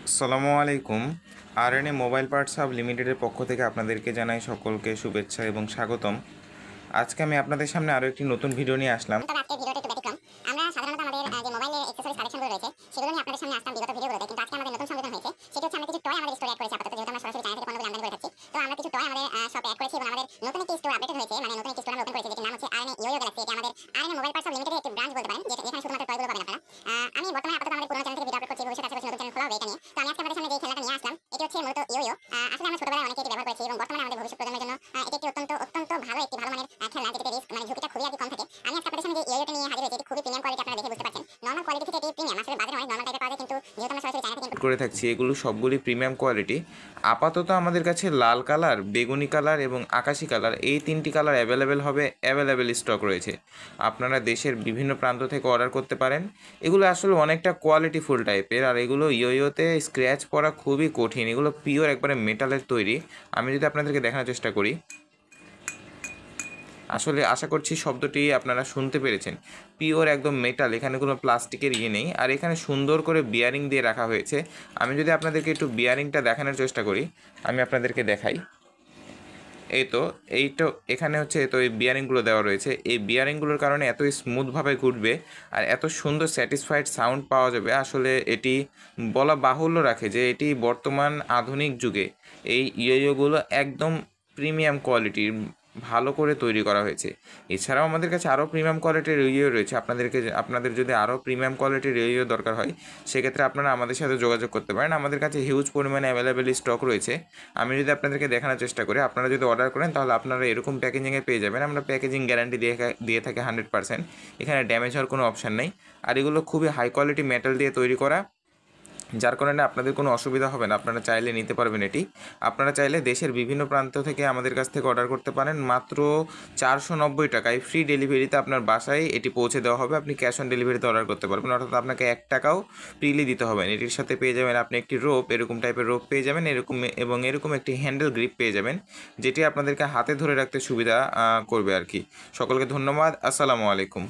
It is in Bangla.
আসসালামু আলাইকুম। আরএনএ মোবাইল পার্টস হাব লিমিটেডের পক্ষ থেকে আপনাদেরকে জানাই সকলকে শুভেচ্ছা এবং স্বাগতম। আজকে আমি আপনাদের সামনে আরও একটি নতুন ভিডিও নিয়ে আসলাম। তবে আজকের ভিডিওটা একটু ব্যতিক্রম। আমরা সাধারণত আমাদের যে মোবাইলের অ্যাকসেসরিজ কালেকশনগুলো রয়েছে সেগুলো নিয়ে আপনাদের সামনে আসতাম বিগত ভিডিওগুলোতে, কিন্তু আজকে আমাদের নতুন সংযোজন হয়েছে। সেটা হচ্ছে আমরা কিছু টয় আমাদের স্টোরে অ্যাড করেছি আপাতত, যেহেতু আমরা সরাসরি চায়না থেকে পণ্যগুলো আমদানি করে থাকছি। তো আমরা কিছু টয় আমাদের শপে অ্যাড করেছি এবং আমাদের নতুন একটি স্টোর আপডেট হয়েছে, মানে নতুন একটি স্টোর আমরা ওপেন করেছি যেটার নাম হচ্ছে আরএনএ ইয়োয়ো গ্যালাক্সি। এটা আমাদের আরএনএ মোবাইল পার্টস হাব লিমিটেডের একটি ব্রাঞ্চ বলতে পারেন, যেখানে শুধুমাত্র টয়গুলো পাবেন আপনারা। আমি বর্তমানে আপাতত আমাদের পুরোনো চ্যানেল থেকে ভিডিও আপলোড করছি, ভবিষ্যতে আশা করছি নতুন চ্যানেল খোলা হবে এটা নিয়ে। তো আমি আজকে আপনাদের সামনে যে খেলাটা নিয়ে আসলাম এটি হচ্ছে মূলত ইয়োয়ো। আসলে আমরা ছোটবেলায় অনেকে এটি ব্যবহার করেছি এবং বর্তমানে আমাদের ভবিষ্যৎ প্রজন্মের জন্য এটি একটি অত্যন্ত ভালো মানের খেলনা, যেটাতে রিস্ক মানে ঝুঁকিটা খুবই কম থাকে। আমি আজকে আপনাদের সামনে যে ইয়োয়োটা নিয়ে হাজির হয়েছি এটি খুবই প্রিমিয়াম কোয়ালিটি, আপনারা দেখে বুঝতে পারছেন। নরমাল কোয়ালিটি থেকে এটি প্রিমিয়াম, আসলে বাজারে অনেক নরমাল টাইপের পাওয়া যায়, কিন্তু যেহেতু আমরা সরাসরি চায়না থেকে করে থাকছি এগুলো সবগুলি প্রিমিয়াম কোয়ালিটি। আপাতত আমাদের কাছে লাল কালার, বেগুনি কালার এবং আকাশি কালার, এই তিনটি কালার অ্যাভেলেবেল স্টক রয়েছে। আপনারা দেশের বিভিন্ন প্রান্ত থেকে অর্ডার করতে পারেন। এগুলো আসলে অনেকটা কোয়ালিটি ফুল টাইপের, আর এগুলো ইয়োয়োতে স্ক্র্যাচ পড়া খুবই কঠিন। এগুলো পিওর একবারে মেটালের তৈরি। আমি যদি আপনাদেরকে দেখানোর চেষ্টা করি, আসলে আশা করছি শব্দটি আপনারা শুনতে পেরেছেন। পিওর একদম মেটাল, এখানে কোনো প্লাস্টিকের নেই। আর এখানে সুন্দর করে বিয়ারিং দিয়ে রাখা হয়েছে। আমি যদি আপনাদেরকে একটু বিয়ারিংটা দেখানোর চেষ্টা করি, আমি আপনাদেরকে দেখাই। এই তো এখানে হচ্ছে এই বিয়ারিংগুলো দেওয়া রয়েছে। এই বিয়ারিংগুলোর কারণে এত স্মুথভাবে ঘুরবে আর এত সুন্দর স্যাটিসফাইড সাউন্ড পাওয়া যাবে। আসলে এটি বলা বাহুল্য রাখে যে এটি বর্তমান আধুনিক যুগে এই ইয়োগুলো একদম প্রিমিয়াম কোয়ালিটির ভালো করে তৈরি করা হয়েছে। এছাড়াও আমাদের কাছে আরও প্রিমিয়াম কোয়ালিটির ইয়ো রয়েছে। আপনাদের যদি আরও প্রিমিয়াম কোয়ালিটির ইয়ো দরকার হয়, সেক্ষেত্রে আপনারা আমাদের সাথে যোগাযোগ করতে পারেন। আমাদের কাছে হিউজ পরিমাণে অ্যাভেলেবেল স্টক রয়েছে। আমি যদি আপনাদেরকে দেখানোর চেষ্টা করি, আপনারা যদি অর্ডার করেন তাহলে আপনারা এরকম প্যাকেজিংয়ে পেয়ে যাবেন। আমরা প্যাকেজিং গ্যারান্টি দিয়ে থাকি 100%। এখানে ড্যামেজ হওয়ার কোনো অপশান নেই। আর এগুলো খুবই হাই কোয়ালিটি মেটাল দিয়ে তৈরি করা, যার কারণে আপনাদের কোনো অসুবিধা হবে না। আপনারা চাইলে নিতে পারবেন এটি। আপনারা চাইলে দেশের বিভিন্ন প্রান্ত থেকে আমাদের কাছ থেকে অর্ডার করতে পারেন। মাত্র 490 টাকায় ফ্রি ডেলিভারিতে আপনার বাসায় এটি পৌঁছে দেওয়া হবে। আপনি ক্যাশ অন ডেলিভারিতে অর্ডার করতে পারবেন, অর্থাৎ আপনাকে 1 টাকাও ফ্রিলি দিতে হবে। এটির সাথে পেয়ে যাবেন আপনি একটি রোপ, এরকম টাইপের রোপ পেয়ে যাবেন, এরকম একটি হ্যান্ডেল গ্রিপ পেয়ে যাবেন, যেটি আপনাদেরকে হাতে ধরে রাখতে সুবিধা করবে আর কি। সকলকে ধন্যবাদ। আসসালামু আলাইকুম।